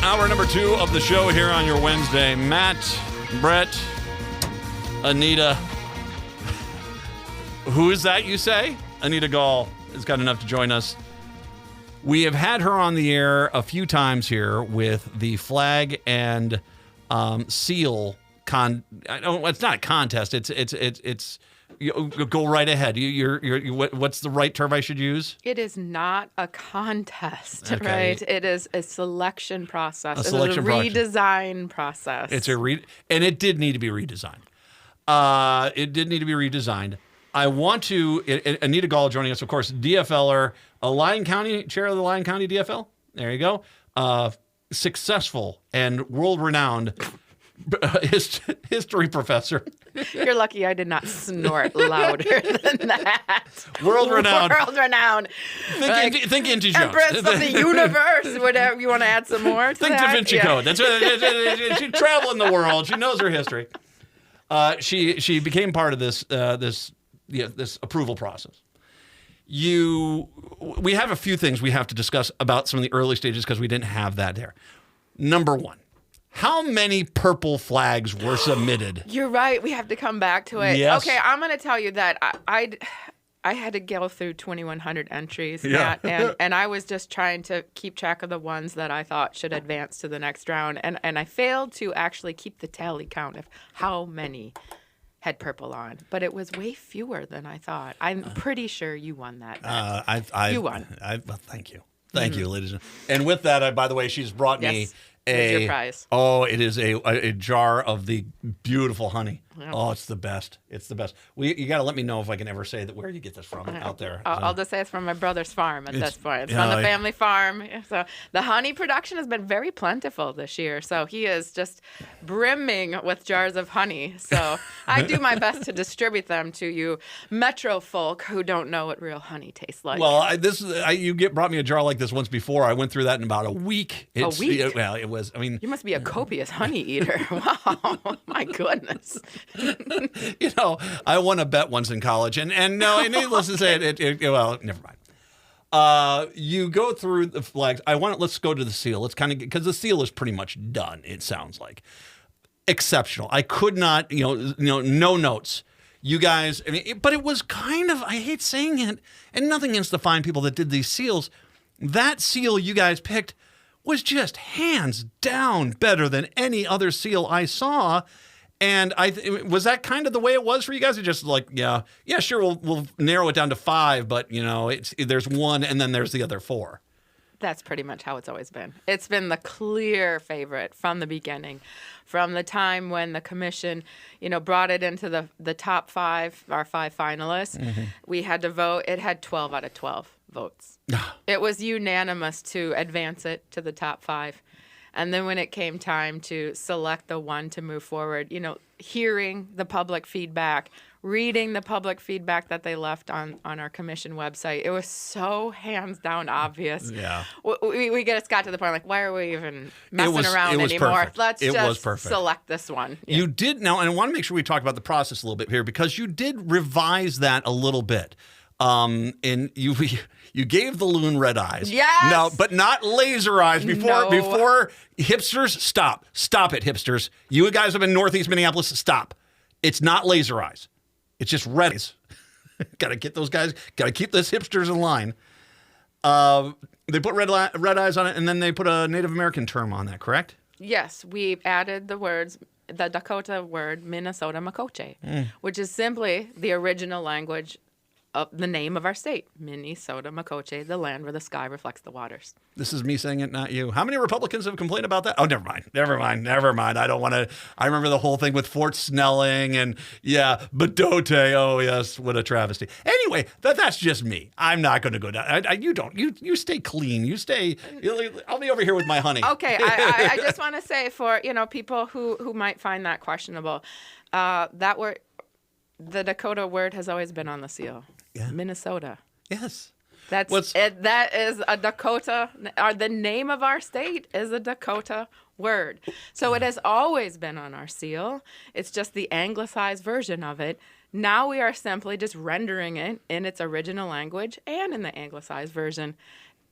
Hour number 2 of the show here on your Wednesday. Matt, Brett, Anita. Who is that, you say? Anita Gaul has got enough to join us. We have had her on the air a few times here with the flag and seal it's not a contest. It's you go right ahead. What's the right term I should use? It is not a contest, Okay. right? It is a selection process. A selection redesign process. And it did need to be redesigned. It did need to be redesigned. I want to, Anita Gaul joining us, of course, DFLer, a Lyon County, chair of the Lyon County DFL. There you go. Successful and world-renowned history professor. You're lucky I did not snort louder than that. World-renowned. World-renowned. Think Inti Jones. Empress of the universe. Whatever. You want to add some more to Think that? Da Vinci Code. That's what, she's traveling the world. She knows her history. She became part of this approval process. We have a few things we have to discuss about some of the early stages because we didn't have that there. Number one, how many purple flags were submitted? You're right. We have to come back to it. Yes. Okay, I'm going to tell you that I had to go through 2,100 entries, Yeah. Matt, and I was just trying to keep track of the ones that I thought should advance to the next round, and I failed to actually keep the tally count of how many had purple on, but it was way fewer than I thought. I'm pretty sure you won that. You won. Well, thank you. Thank you, ladies. And with that, by the way, she's brought me Here's your prize. Oh, it is a jar of the beautiful honey. Yeah. Oh, it's the best. It's the best. You got to let me know if I can ever say that where you get this from out there. I'll just say it's from my brother's farm at this point. It's from the family farm. So the honey production has been very plentiful this year. So he is just brimming with jars of honey. So I do my best to distribute them to you metro folk who don't know what real honey tastes like. Well, you brought me a jar like this once before. I went through that in about a week. A week? Well, it was. I mean, you must be a copious honey eater. Wow, my goodness. I won a bet once in college, and needless to say, well, never mind. You go through the flags. Let's go to the seal. Let's because the seal is pretty much done. It sounds like exceptional. I could not, no notes. You guys, but it was kind of. I hate saying it, and nothing against the fine people that did these seals. That seal you guys picked was just hands down better than any other seal I saw. And was that kind of the way it was for you guys? Or just like, yeah, sure, we'll narrow it down to 5, but there's one and then there's the other 4. That's pretty much how it's always been. It's been the clear favorite from the beginning, from the time when the commission, brought it into the top 5, our 5 finalists. Mm-hmm. We had to vote. It had 12 out of 12 votes. It was unanimous to advance it to the top 5. And then when it came time to select the one to move forward, hearing the public feedback, reading the public feedback that they left on our commission website, it was so hands down obvious. Yeah. We just got to the point, like, why are we even messing around anymore? Perfect. Let's just select this one. Yeah. You did now, and I want to make sure we talk about the process a little bit here because you did revise that a little bit. And you gave the loon red eyes. Yes. No, but not laser eyes. Before hipsters, stop it, hipsters. You guys have been Northeast Minneapolis. Stop. It's not laser eyes. It's just red eyes. Got to get those guys. Got to keep those hipsters in line. They put red eyes on it, and then they put a Native American term on that. Correct? Yes, we added the Dakota word Minnesota Makoche, which is simply the original language of the name of our state, Minnesota Makoche, the land where the sky reflects the waters. This is me saying it, not you. How many Republicans have complained about that? Oh, never mind. I don't want to. I remember the whole thing with Fort Snelling and, Badote. Oh, yes, what a travesty. Anyway, that's just me. I'm not going to go down. You don't. You stay clean. You stay. I'll be over here with my honey. Okay, I just want to say for, people who might find that questionable, that word, the Dakota word has always been on the seal. Yeah. Minnesota. Yes. That is a Dakota, or the name of our state is a Dakota word. So it has always been on our seal. It's just the anglicized version of it. Now we are simply just rendering it in its original language and in the anglicized version.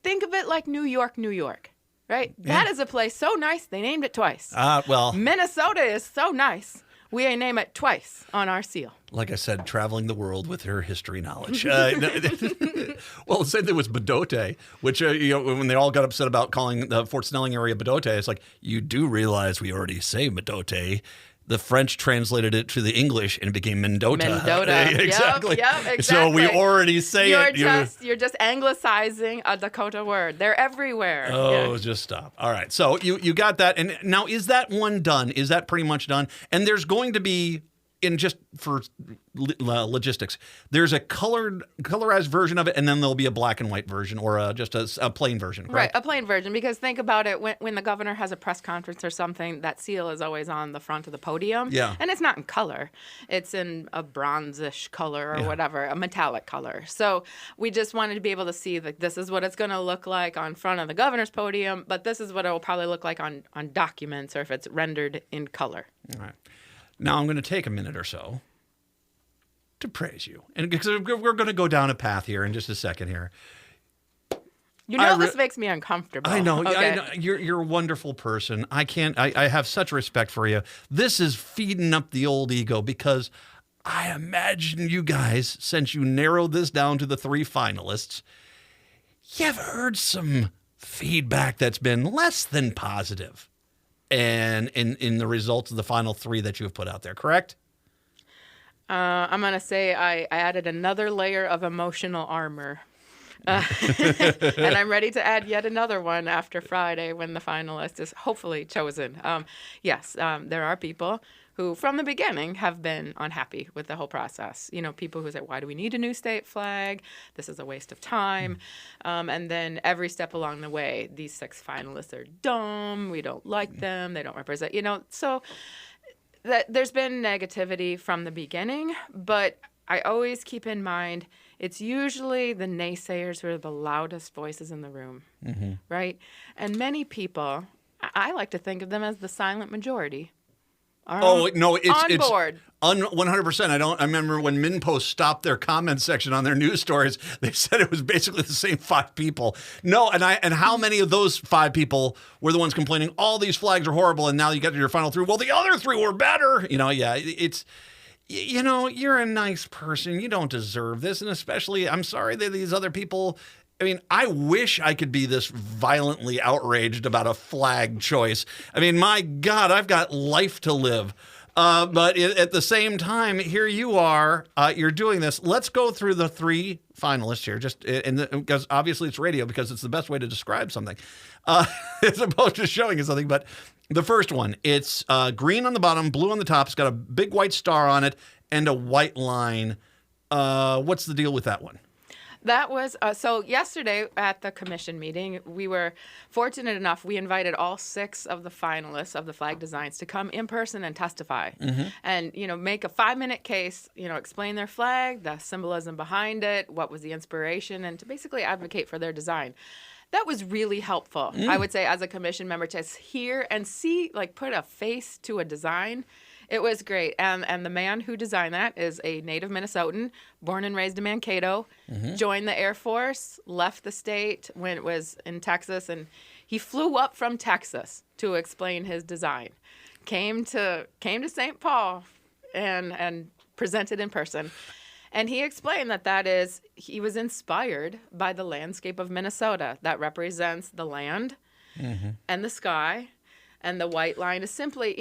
Think of it like New York, New York. right? That is a place so nice they named it twice. Well, Minnesota is so nice. We name it twice on our seal. like I said, traveling the world with her history knowledge. Well, the same thing with Bedote, which, when they all got upset about calling the Fort Snelling area Bedote, it's like, you do realize we already say Bedote. The French translated it to the English and it became Mendota. Exactly. Yep, exactly. So we already say it. You're just anglicizing a Dakota word. They're everywhere. Oh, just stop. All right. So you got that. And now, is that one done? Is that pretty much done? And there's going to be, just for logistics, there's a colorized version of it, and then there'll be a black and white version, or just a plain version, correct? Right, a plain version, because think about it, when the governor has a press conference or something, that seal is always on the front of the podium. Yeah. And it's not in color. It's in a bronzish color or whatever, a metallic color. So we just wanted to be able to see that this is what it's going to look like on front of the governor's podium, but this is what it will probably look like on documents, or if it's rendered in color. All right. Now I'm going to take a minute or so to praise you, and because we're going to go down a path here in just a second here. This makes me uncomfortable. I know. Okay. I know. You're a wonderful person. I have such respect for you. This is feeding up the old ego, because I imagine you guys, since you narrowed this down to the 3 finalists, you've heard some feedback that's been less than positive. And in the results of the final 3 that you have put out there, correct? I'm going to say I added another layer of emotional armor. And I'm ready to add yet another one after Friday when the finalist is hopefully chosen. Yes, there are people who from the beginning have been unhappy with the whole process. People who say, why do we need a new state flag? This is a waste of time. And then every step along the way, these 6 finalists are dumb. We don't like them. They don't represent, So there's been negativity from the beginning, but I always keep in mind it's usually the naysayers who are the loudest voices in the room, right? And many people, I like to think of them as the silent majority. It's board. 100%. I remember when MinPost stopped their comment section on their news stories, they said it was basically the same 5 people. No, and how many of those 5 people were the ones complaining, all these flags are horrible, and now you get to your final 3, well, the other 3 were better. It's, you're a nice person. You don't deserve this. And especially, I'm sorry that these other people, I wish I could be this violently outraged about a flag choice. My God, I've got life to live. But at the same time, here you are, you're doing this. Let's go through the 3 finalists here, because obviously it's radio, because it's the best way to describe something, as opposed to showing you something. But the first one, it's green on the bottom, blue on the top. It's got a big white star on it and a white line. What's the deal with that one? That was, so yesterday at the commission meeting, we were fortunate enough, we invited all 6 of the finalists of the flag designs to come in person and testify and, make a 5-minute case, explain their flag, the symbolism behind it, what was the inspiration, and to basically advocate for their design. That was really helpful, I would say, as a commission member, to hear and see, put a face to a design. It was great. And the man who designed that is a native Minnesotan, born and raised in Mankato, joined the Air Force, left the state when it was in Texas, and he flew up from Texas to explain his design. Came to St. Paul and presented in person. And he explained that he was inspired by the landscape of Minnesota that represents the land and the sky. And the white line is simply,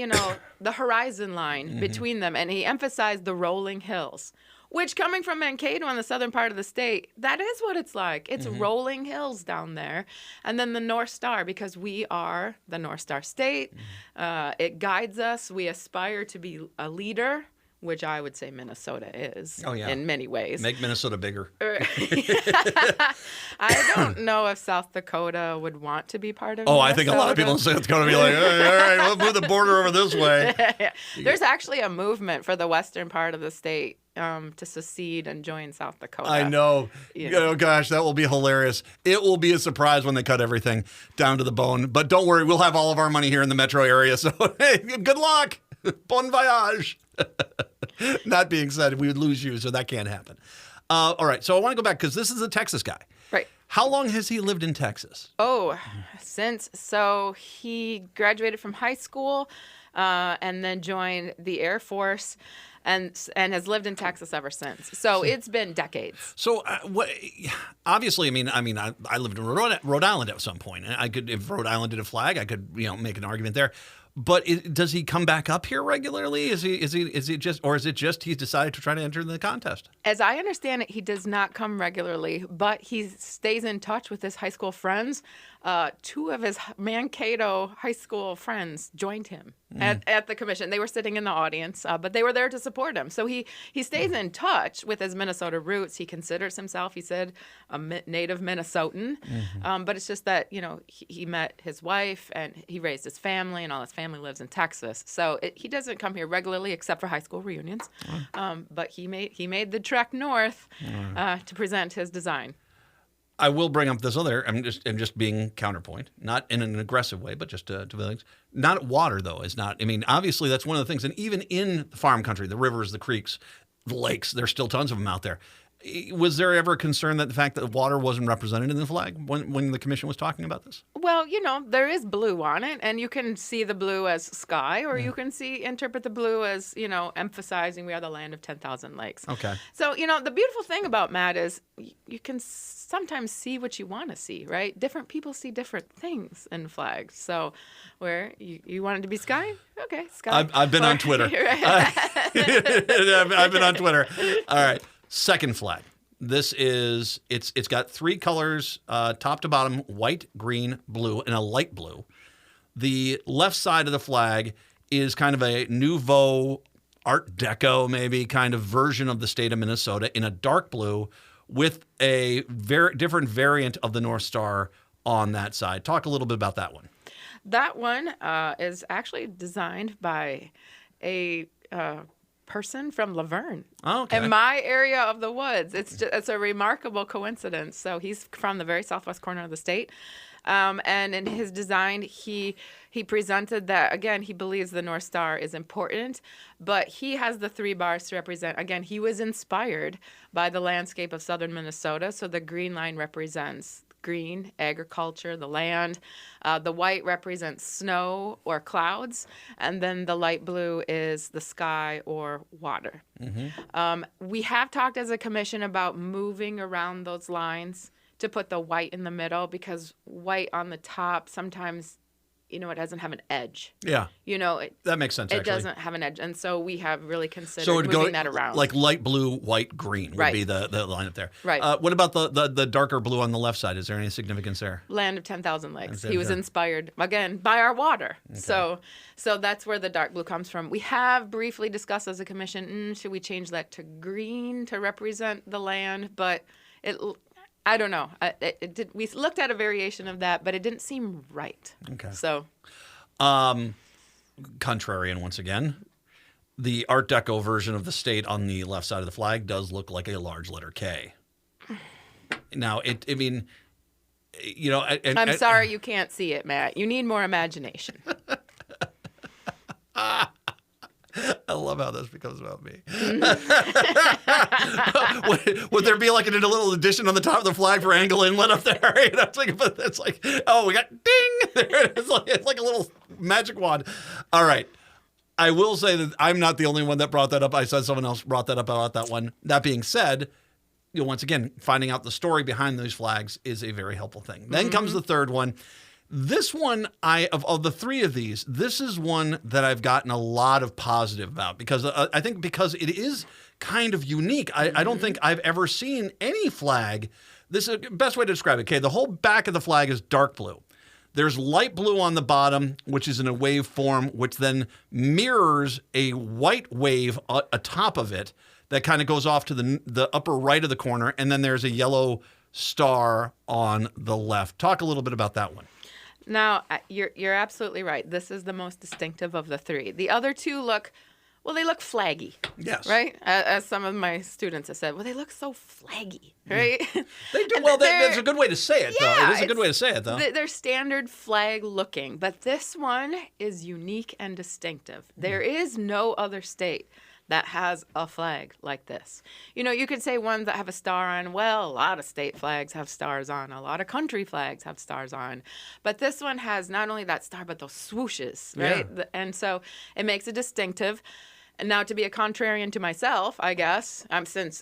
the horizon line between them. And he emphasized the rolling hills, which coming from Mankato in the southern part of the state, that is what it's like. It's rolling hills down there. And then the North Star, because we are the North Star state. It guides us. We aspire to be a leader, which I would say Minnesota is in many ways. Make Minnesota bigger. I don't know if South Dakota would want to be part of Minnesota. I think a lot of people in South Dakota be like, hey, all right, we'll move the border over this way. There's actually a movement for the western part of the state to secede and join South Dakota. I know. Oh, gosh, that will be hilarious. It will be a surprise when they cut everything down to the bone. But don't worry, we'll have all of our money here in the metro area. So, hey, good luck. Bon voyage. That being said, we would lose you, so that can't happen. All right, so I want to go back because this is a Texas guy. Right. How long has he lived in Texas? Oh, so he graduated from high school and then joined the Air Force and has lived in Texas ever since. So it's been decades. So obviously, I lived in Rhode Island at some point, and if Rhode Island did a flag, I could make an argument there. But does he come back up here regularly? Is it just he's decided to try to enter the contest? As I understand it, he does not come regularly, but he stays in touch with his high school friends. Two of his Mankato high school friends joined him at the commission. They were sitting in the audience, but they were there to support him. So he stays in touch with his Minnesota roots. He considers himself, he said, a native Minnesotan. But it's just that, he met his wife and he raised his family, and all his family lives in Texas. So he doesn't come here regularly except for high school reunions. But he made the trek north to present his design. I will bring up this other. I'm just being counterpoint, not in an aggressive way, but just to things. Not water though is not. Obviously that's one of the things, and even in the farm country, the rivers, the creeks, the lakes, there's still tons of them out there. Was there ever a concern that the fact that water wasn't represented in the flag when the commission was talking about this? Well, there is blue on it, and you can see the blue as sky, or you can interpret the blue as, emphasizing we are the land of 10,000 lakes. Okay. So, the beautiful thing about Matt is you can sometimes see what you want to see, right? Different people see different things in flags. So where you want it to be sky? Okay, sky. I've been on Twitter. I've been on Twitter. All right. Second flag. This is it's got three colors, top to bottom: white, green, blue, and a light blue. The left side of the flag is kind of a Nouveau Art Deco, maybe kind of version of the state of Minnesota in a dark blue with a very different variant of the North Star on that side. Talk a little bit about that one. That one is actually designed by a person from Laverne, in my area of the woods. It's a remarkable coincidence. So he's from the very southwest corner of the state, and in his design, he presented that, again, he believes the North Star is important, but he has the three bars to represent. Again, he was inspired by the landscape of southern Minnesota. So the green line represents green, agriculture, the land. The white represents snow or clouds. And then the light blue is the sky or water. We have talked as a commission about moving around those lines to put the white in the middle, because white on the top sometimes, it doesn't have an edge. Yeah. That makes sense, It actually. doesn't have an edge. And so we have really considered moving that around. Like light blue, white, green would be the line up there. Right. What about the darker blue on the left side? Is there any significance there? Land of 10,000 lakes. He was inspired, again, by our water. Okay. So that's where the dark blue comes from. We have briefly discussed as a commission, should we change that to green to represent the land? But I don't know. We looked at a variation of that, but it didn't seem right. Okay. So, contrarian once again, the Art Deco version of the state on the left side of the flag does look like a large letter K. Now, I'm sorry you can't see it, Matt. You need more imagination. I love how this becomes about me. Would there be like a little addition on the top of the flag for angle inlet up there? It's like, oh, we got ding. There it is. It's like a little magic wand. All right. I will say that I'm not the only one that brought that up. I said someone else brought that up about that one. That being said, once again, finding out the story behind those flags is a very helpful thing. Then comes the third one. This one, of the three of these, this is one that I've gotten a lot of positive about, because I think because it is kind of unique. I don't think I've ever seen any flag. This is the best way to describe it. Okay, the whole back of the flag is dark blue. There's light blue on the bottom, which is in a wave form, which then mirrors a white wave atop of it that kind of goes off to the upper right of the corner, and then there's a yellow star on the left. Talk a little bit about that one. Now, you're absolutely right. This is the most distinctive of the three. The other two look flaggy. Yes. Right? As some of my students have said, they look so flaggy, right? They do. Well, that's a good way to say it, though. It is a good way to say it, though. They're standard flag looking, but this one is unique and distinctive. There is no other state that has a flag like this. You know, you could say ones that have a star on. Well, a lot of state flags have stars on. A lot of country flags have stars on. But this one has not only that star, but those swooshes, right? Yeah. And so it makes it distinctive. And now to be a contrarian to myself, I guess, since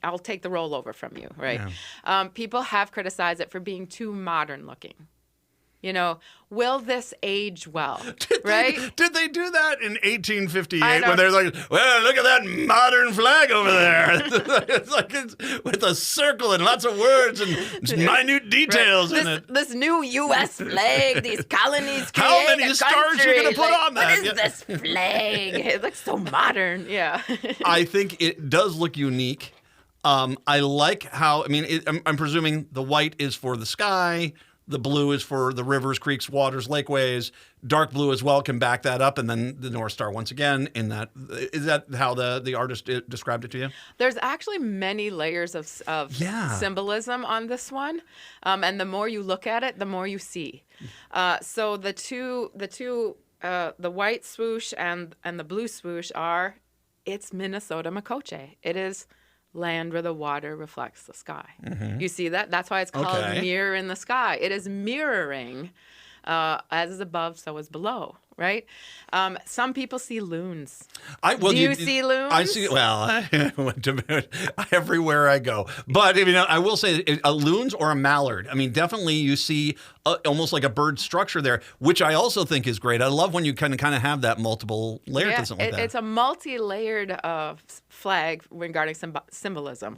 I'll take the rollover from you, right? Yeah. People have criticized it for being too modern looking. You know, will this age well, right? Did they do that in 1858 I when they're like, well, look at that modern flag over there? It's like it's with a circle and lots of words and minute details in it. This new U.S. flag, these colonies create How many a stars are you going to put on that? What is this flag? It looks so modern. Yeah. I think it does look unique. I like how, I mean, I'm presuming the white is for the sky. The blue is for the rivers, creeks, waters, lakeways. Dark blue as well can back that up. And then the North Star once again in that. Is that how the artist described it to you? There's actually many layers of symbolism on this one. And the more you look at it, the more you see. So the white swoosh and the blue swoosh it's Minnesota Makoche. It is land where the water reflects the sky. Mm-hmm. You see that? That's why it's called Mirror in the Sky. It is mirroring as is above, so is below, right? Some people see loons. Do you see loons? I see. Well, I went to everywhere I go. But I will say a loons or a mallard. I mean, definitely you see almost like a bird structure there, which I also think is great. I love when you kind of have that multiple layer to something like that. It's a multi-layered flag regarding symbolism.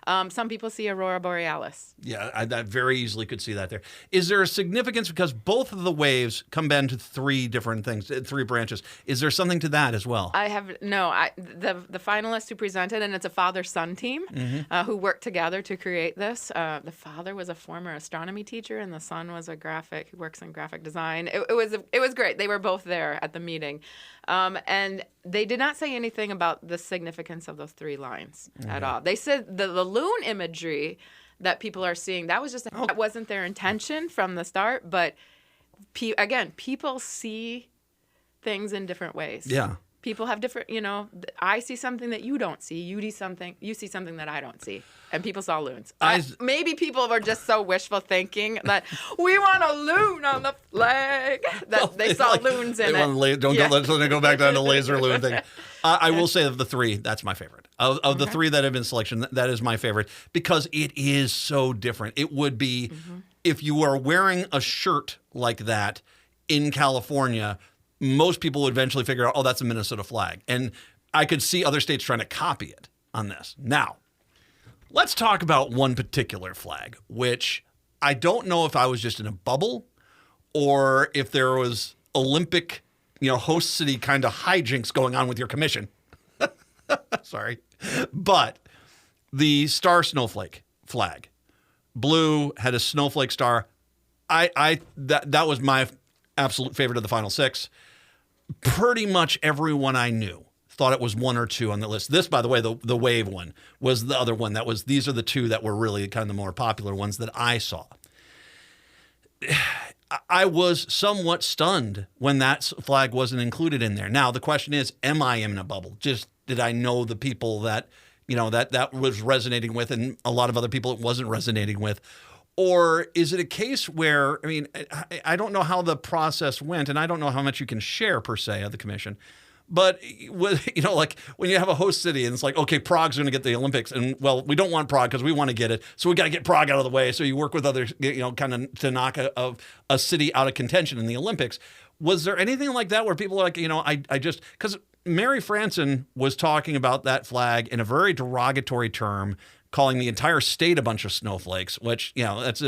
Mm. Some people see Aurora Borealis. Yeah, I very easily could see that there. Is there a significance because both of the waves come down to three different things, three branches? Is there something to that as well? The finalists who presented, and it's a father-son team who worked together to create this. The father was a former astronomy teacher, and the son was who works in graphic design. It was great. They were both there at the meeting, and they did not say anything about the significance of those three lines at all. They said the loon imagery that people are seeing, that wasn't their intention from the start, but people see things in different ways. Yeah. People have different, I see something that you don't see. You see something that I don't see. And people saw loons. Maybe people were just so wishful thinking that we want a loon on the flag that they saw loons in it. Let's go back down to laser loon thing. I will say of the three, that's my favorite. Of the three that have been selected, that is my favorite because it is so different. It would be if you are wearing a shirt like that in California, most people would eventually figure out, oh, that's a Minnesota flag. And I could see other states trying to copy it on this. Now, let's talk about one particular flag, which I don't know if I was just in a bubble or if there was Olympic, host city kind of hijinks going on with your commission. Sorry. But the star snowflake flag, blue had a snowflake star. That was my absolute favorite of the final six. Pretty much everyone I knew thought it was one or two on the list. This, by the way, the wave one was the other one. These are the two that were really kind of the more popular ones that I saw. I was somewhat stunned when that flag wasn't included in there. Now, the question is, am I in a bubble? Just did I know the people that, that was resonating with and a lot of other people it wasn't resonating with? Or is it a case where, I don't know how the process went, and I don't know how much you can share, per se, of the commission. But, like when you have a host city and it's like, okay, Prague's going to get the Olympics. And, well, we don't want Prague because we want to get it. So we got to get Prague out of the way. So you work with others, kind of to knock a city out of contention in the Olympics. Was there anything like that where people are like, because Mary Franson was talking about that flag in a very derogatory term, calling the entire state a bunch of snowflakes, which, that's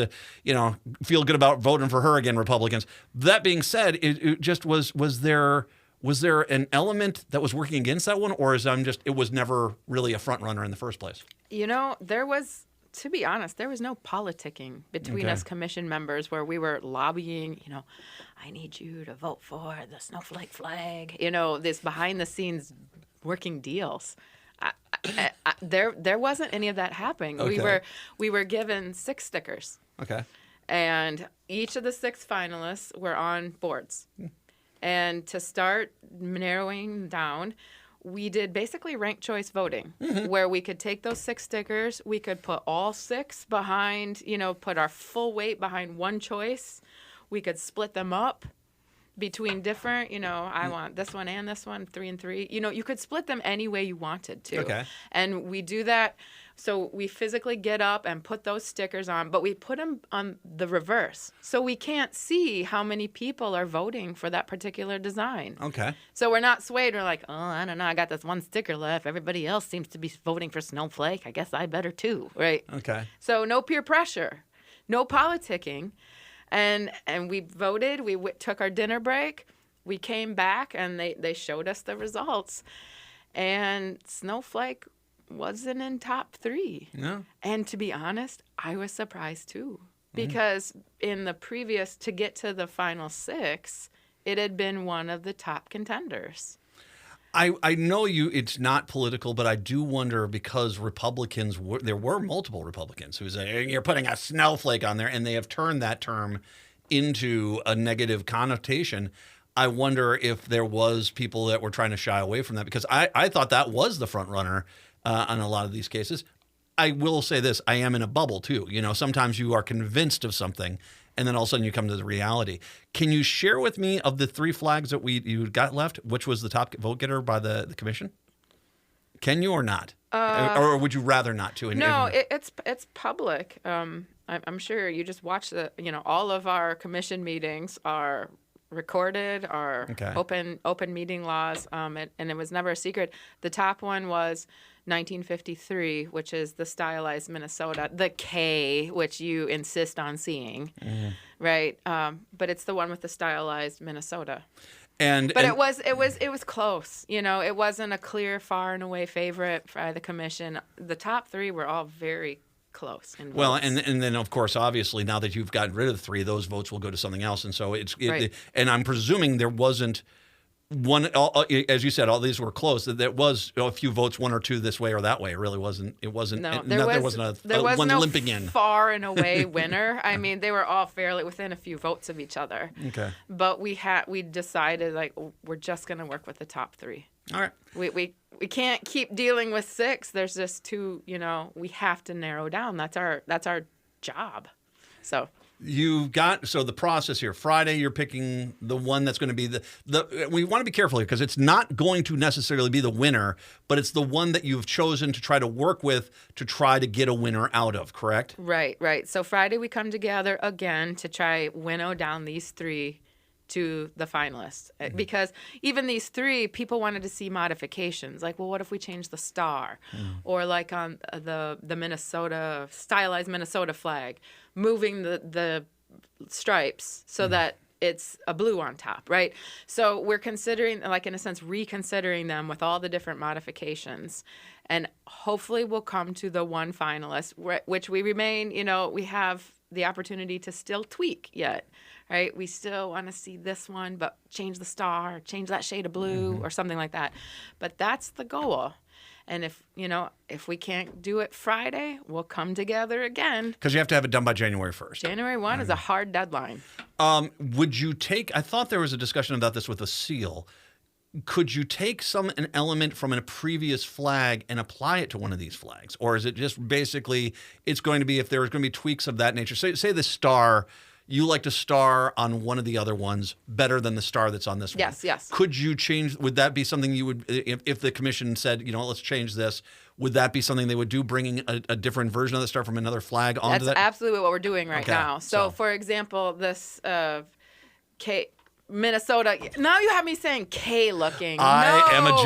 feel good about voting for her again, Republicans. That being said, it just was there an element that was working against that one, or it was never really a front runner in the first place? There was, to be honest, there was no politicking between us commission members where we were lobbying, I need you to vote for the snowflake flag, this behind the scenes working deals. There wasn't any of that happening. Okay. We were given 6 stickers. Okay. And each of the 6 finalists were on boards. And to start narrowing down, we did basically ranked choice voting, where we could take those 6 stickers, we could put all 6 behind, put our full weight behind one choice. We could split them up between different, I want this one and this one, 3 and 3. You could split them any way you wanted to. Okay. And we do that. So we physically get up and put those stickers on, but we put them on the reverse. So we can't see how many people are voting for that particular design. Okay. So we're not swayed. We're like, oh, I don't know. I got this one sticker left. Everybody else seems to be voting for Snowflake. I guess I better too, right? Okay. So no peer pressure, no politicking. And we voted. We took our dinner break. We came back, and they showed us the results. And Snowflake wasn't in top 3. No. And to be honest, I was surprised too. Because in the previous, to get to the final 6, it had been one of the top contenders. I know it's not political, but I do wonder, because Republicans, there were multiple Republicans who say, you're putting a snowflake on there, and they have turned that term into a negative connotation. I wonder if there was people that were trying to shy away from that, because I thought that was the front runner on a lot of these cases. I will say this, I am in a bubble too. Sometimes you are convinced of something, and then all of a sudden you come to the reality. Can you share with me, of the 3 flags that you got left, which was the top vote getter by the commission? Can you or not? Or would you rather not to? No, it's public. I'm sure you just watch all of our commission meetings are recorded, are open meeting laws, and it was never a secret. The top one was 1953, which is the stylized Minnesota, the K, which you insist on seeing, right? But it's the one with the stylized Minnesota. But it was close. It wasn't a clear, far and away favorite by the commission. The top 3 were all very close. Well, and then of course, obviously, now that you've gotten rid of 3, those votes will go to something else, and so and I'm presuming there wasn't one, as you said, all these were close. There was a few votes, 1 or 2 this way or that way. It really wasn't. It wasn't. No, there wasn't one no limping in. Far and away winner. I mean, they were all fairly within a few votes of each other. Okay. But we decided, like, we're just going to work with the top 3. All right. We can't keep dealing with 6. There's just too. We have to narrow down. That's our job. So. The process here. Friday, you're picking the one that's going to be we want to be careful here, because it's not going to necessarily be the winner, but it's the one that you've chosen to try to work with to try to get a winner out of, correct? Right. So Friday we come together again to try winnow down these 3 to the finalists. Because even these 3, people wanted to see modifications. Like, well, what if we change the star? Or like on the Minnesota, stylized Minnesota flag, moving the stripes so that it's a blue on top, right? So we're considering, like, in a sense, reconsidering them with all the different modifications. And hopefully we'll come to the one finalist, which we remain, we have the opportunity to still tweak yet. Right, we still want to see this one, but change the star, change that shade of blue, or something like that. But that's the goal. And if we can't do it Friday, we'll come together again. Because you have to have it done by January 1st. January 1 is a hard deadline. Would you I thought there was a discussion about this with a seal. Could you take an element from a previous flag and apply it to one of these flags? Or is it just basically, it's going to be, if there's going to be tweaks of that nature, say the star, you liked a star on one of the other ones better than the star that's on this one. Yes. Could you change? Would that be something you would, if the commission said, let's change this, would that be something they would do, bringing a different version of the star from another flag onto that? That's absolutely what we're doing right now. So, for example, this Minnesota. Now you have me saying K looking. I am a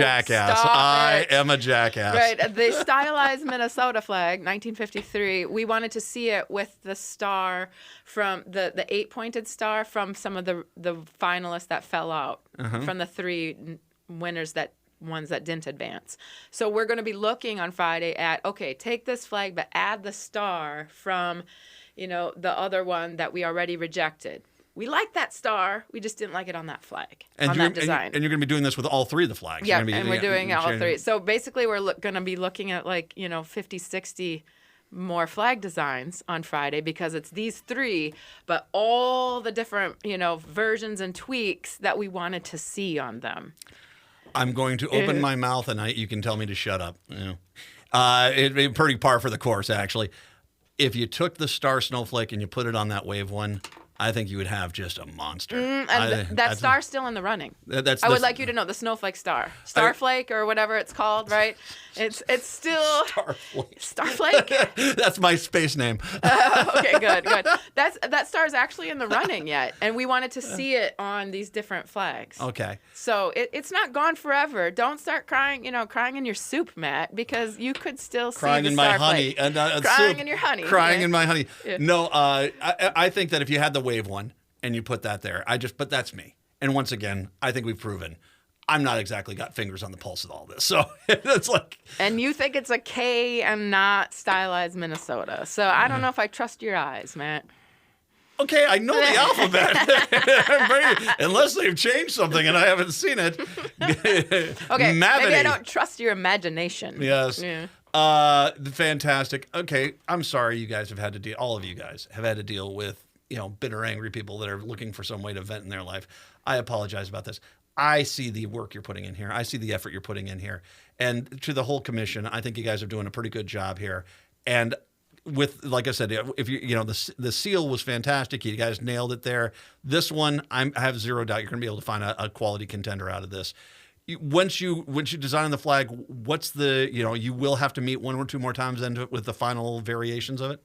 jackass. Right. The stylized Minnesota flag, 1953, we wanted to see it with the star from the 8-pointed star from some of the finalists that fell out, from the 3 winners ones that didn't advance. So we're going to be looking on Friday at, take this flag, but add the star from, the other one that we already rejected. We like that star. We just didn't like it on that flag, on that design. And you're going to be doing this with all 3 of the flags. Yeah, and we're doing all 3. So basically, we're going to be looking at 50, 60 more flag designs on Friday, because it's these 3, but all the different, versions and tweaks that we wanted to see on them. I'm going to open my mouth, and you can tell me to shut up. It'd be pretty par for the course, actually. If you took the star snowflake and you put it on that wave one, I think you would have just a monster. That star's still in the running. I would like you to know the snowflake star. Starflake or whatever it's called, right? It's still... Starflake. Starflake? That's my space name. Okay, good. That star's actually in the running yet, and we wanted to see it on these different flags. Okay. So it's not gone forever. Don't start crying in your soup, Matt, because you could still crying see the in my Starflake. honey. Crying in your honey. Crying in my honey. Yeah. No, I think that if you had the wave one and you put that there, but that's me. And once again, I think we've proven I'm not exactly got fingers on the pulse of all this. So it's like. And you think it's a K and not stylized Minnesota. So I don't know if I trust your eyes, Matt. Okay, I know the alphabet. Unless they've changed something and I haven't seen it. Okay, maybe I don't trust your imagination. Yes. Yeah. Fantastic. Okay, I'm sorry you guys have had to deal. All of you guys have had to deal with bitter, angry people that are looking for some way to vent in their life. I apologize about this. I see the work you're putting in here. I see the effort you're putting in here. And to the whole commission, I think you guys are doing a pretty good job here. And with, like I said, if the seal was fantastic. You guys nailed it there. This one, I have zero doubt you're going to be able to find a quality contender out of this. Once you design the flag, what's the, you will have to meet one or two more times then with the final variations of it?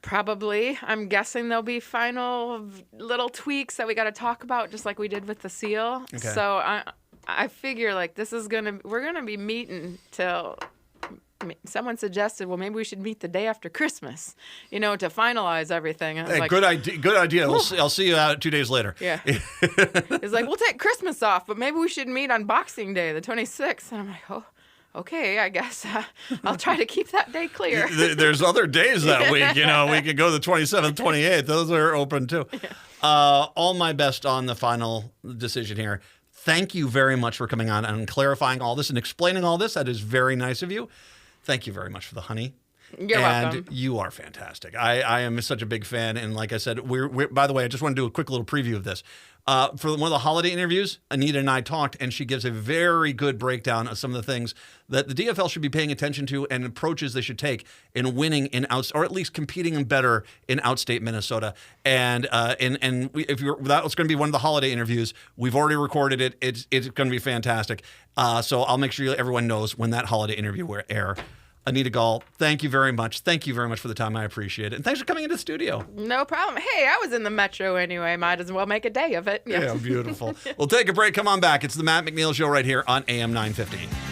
Probably. I'm guessing there'll be final little tweaks that we got to talk about, just like we did with the seal. Okay. So I figure we're gonna be meeting till someone suggested, well, maybe we should meet the day after Christmas, to finalize everything. Hey, good idea. I'll see you out 2 days later. Yeah. It's like, we'll take Christmas off, but maybe we should meet on Boxing Day, the 26th. And I'm like, oh. Okay, I guess I'll try to keep that day clear. There's other days that week, we could go the 27th, 28th. Those are open too. Yeah. All my best on the final decision here. Thank you very much for coming on and clarifying all this and explaining all this. That is very nice of you. Thank you very much for the honey. You're welcome. And you are fantastic. I am such a big fan. And like I said, we're by the way, I just want to do a quick little preview of this. For one of the holiday interviews, Anita and I talked, and she gives a very good breakdown of some of the things that the DFL should be paying attention to and approaches they should take in winning or at least competing better in outstate Minnesota. And that was going to be one of the holiday interviews. We've already recorded it. It's going to be fantastic. So I'll make sure everyone knows when that holiday interview will air. Anita Gaul, thank you very much. Thank you very much for the time. I appreciate it. And thanks for coming into the studio. No problem. Hey, I was in the Metro anyway. Might as well make a day of it. Yeah, beautiful. We'll take a break. Come on back. It's the Matt McNeil Show right here on AM 950.